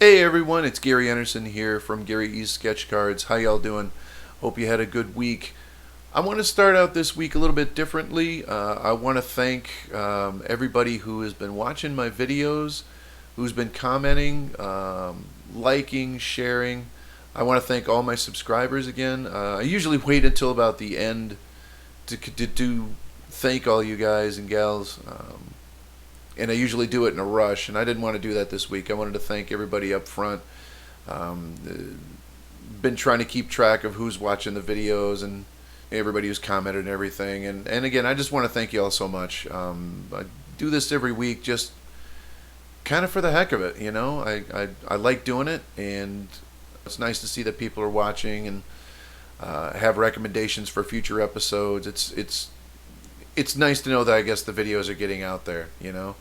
Hey everyone, it's Gary Enerson here from Gary E's Sketch Cards. How y'all doing? Hope you had a good week. I want to start out this week a little bit differently. I want to thank everybody who has been watching my videos, who's been commenting, liking, sharing. I want to thank all my subscribers again. I usually wait until about the end to thank all you guys and gals. And I usually do it in a rush, and I didn't want to do that this week. I wanted to thank everybody up front. Been trying to keep track of who's watching the videos and everybody who's commented and everything. And again, I just want to thank you all so much. I do this every week just kind of for the heck of it, you know. I like doing it, and it's nice to see that people are watching and have recommendations for future episodes. It's nice to know that I guess the videos are getting out there, you know.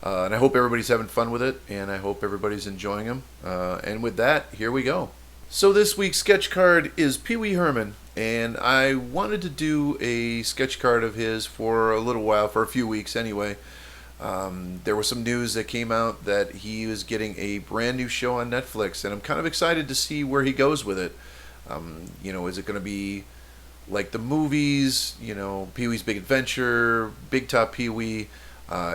And I hope everybody's having fun with it, and I hope everybody's enjoying them. And with that, here we go. So this week's sketch card is Pee-Wee Herman, and I wanted to do a sketch card of his for a little while, for a few weeks anyway. There was some news that came out that he was getting a brand new show on Netflix, and I'm kind of excited to see where he goes with it. You know, is it going to be like the movies, you know, Pee-wee's Big Adventure, Big Top Pee-wee?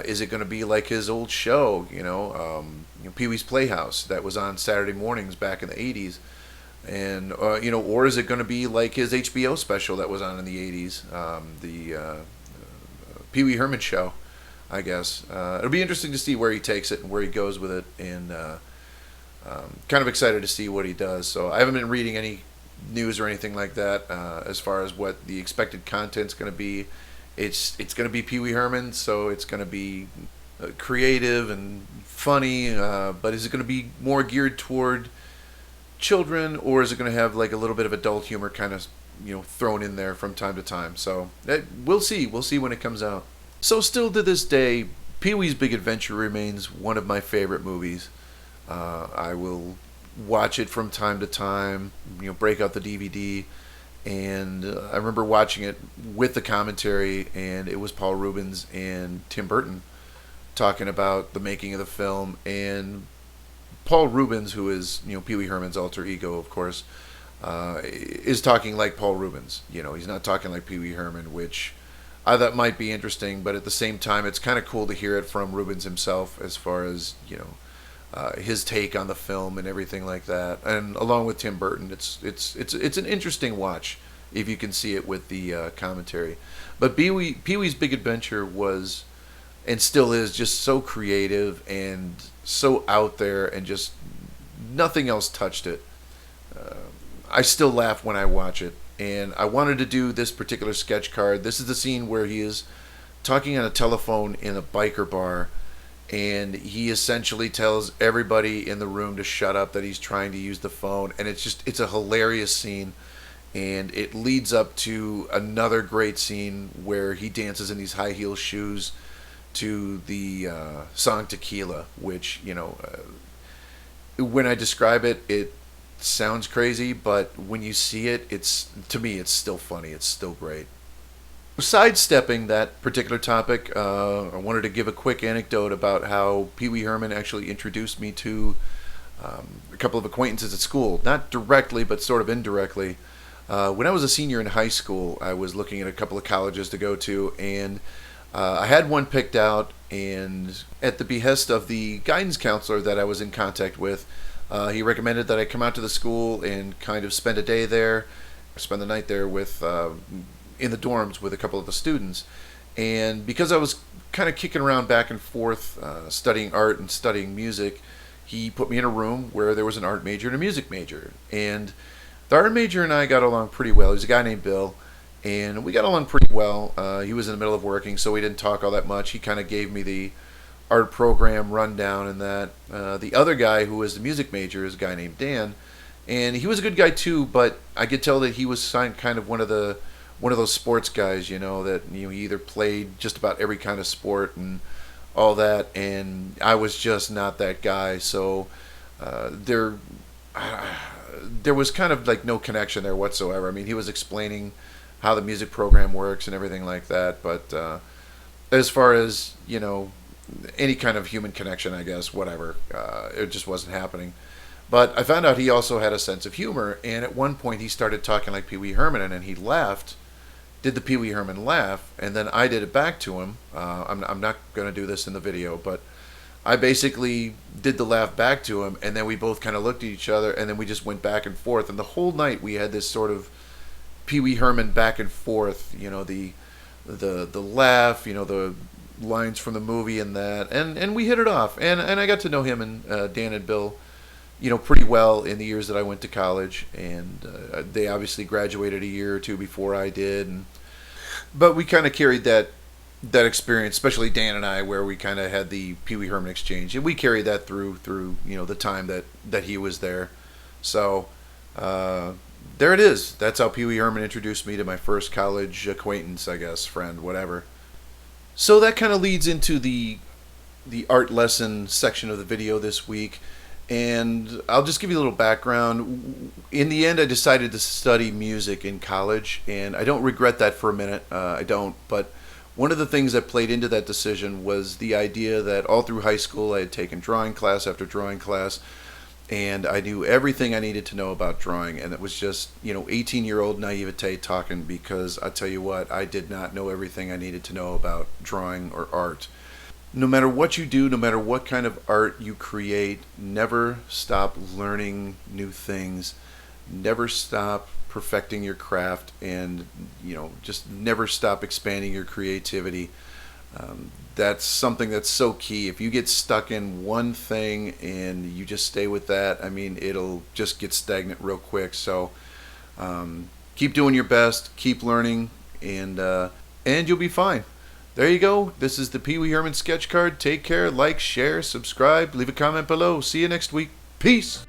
Is it going to be like his old show, you know, Pee-wee's Playhouse that was on Saturday mornings back in the 80s? And, you know, or is it going to be like his HBO special that was on in the 80s, the Pee-Wee Herman show, I guess. It'll be interesting to see where he takes it and where he goes with it, and kind of excited to see what he does. So I haven't been reading any news or anything like that as far as what the expected content's going to be. It's going to be Pee-Wee Herman, so it's going to be creative and funny, but is it going to be more geared toward children, or is it going to have like a little bit of adult humor kind of, you know, thrown in there from time to time? So we'll see when it comes out. So still to this day, Pee-wee's Big Adventure remains one of my favorite movies. I will watch it from time to time, you know, break out the DVD. And I remember watching it with the commentary, and it was Paul Reubens and Tim Burton talking about the making of the film. And Paul Reubens, who is, you know, Pee-wee Herman's alter ego, of course, is talking like Paul Reubens. You know, he's not talking like Pee-wee Herman, which I thought might be interesting. But at the same time, it's kind of cool to hear it from Reubens himself, as far as, you know, his take on the film and everything like that, and along with Tim Burton, it's an interesting watch if you can see it with the commentary. But Pee-wee's Big Adventure was, and still is, just so creative and so out there, and just nothing else touched it. I still laugh when I watch it, and I wanted to do this particular sketch card. This is the scene where he is talking on a telephone in a biker bar, and he essentially tells everybody in the room to shut up, that he's trying to use the phone. And it's a hilarious scene, and it leads up to another great scene where he dances in these high heel shoes to the song Tequila, which, you know, when I describe it, it sounds crazy, but when you see it, to me it's still funny. It's still great. Sidestepping that particular topic, I wanted to give a quick anecdote about how Pee-wee Herman actually introduced me to a couple of acquaintances at school. Not directly, but sort of indirectly. When I was a senior in high school, I was looking at a couple of colleges to go to, and I had one picked out, and at the behest of the guidance counselor that I was in contact with, he recommended that I come out to the school and kind of spend a day there, spend the night there with in the dorms with a couple of the students. And because I was kind of kicking around back and forth, studying art and studying music, he put me in a room where there was an art major and a music major. And the art major and I got along pretty well. He's a guy named Bill, and we got along pretty well. He was in the middle of working, so we didn't talk all that much. He kind of gave me the art program rundown and that. The other guy, who was the music major, is a guy named Dan, and he was a good guy too, but I could tell that he was kind of one of those sports guys, you know, that, you know, he either played just about every kind of sport and all that, and I was just not that guy. So there was kind of like no connection there whatsoever. I mean, he was explaining how the music program works and everything like that, but as far as, you know, any kind of human connection, I guess, whatever, it just wasn't happening. But I found out he also had a sense of humor, and at one point he started talking like Pee-Wee Herman, and then he laughed, did the Pee-Wee Herman laugh, and then I did it back to him. I'm not going to do this in the video, but I basically did the laugh back to him, and then we both kind of looked at each other, and then we just went back and forth, and the whole night we had this sort of Pee-Wee Herman back and forth, you know, the laugh, you know, the lines from the movie and that, and we hit it off, and I got to know him and Dan and Bill, you know, pretty well in the years that I went to college, and they obviously graduated a year or two before I did, but we kind of carried that experience, especially Dan and I, where we kind of had the Pee Wee Herman exchange, and we carried that through you know the time that he was there. So there it is. That's how Pee Wee Herman introduced me to my first college acquaintance, I guess, friend, whatever. So that kind of leads into the art lesson section of the video this week. And I'll just give you a little background. In the end, I decided to study music in college, and I don't regret that for a minute. I don't. But one of the things that played into that decision was the idea that all through high school I had taken drawing class after drawing class, and I knew everything I needed to know about drawing. And it was just, you know, 18-year-old naivete talking, because I tell you what, I did not know everything I needed to know about drawing or art. No matter what you do, no matter what kind of art you create, never stop learning new things. Never stop perfecting your craft, and, you know, just never stop expanding your creativity. That's something that's so key. If you get stuck in one thing and you just stay with that, I mean, it'll just get stagnant real quick. So keep doing your best, keep learning, and you'll be fine. There you go. This is the Pee Wee Herman sketch card. Take care, like, share, subscribe, leave a comment below. See you next week. Peace.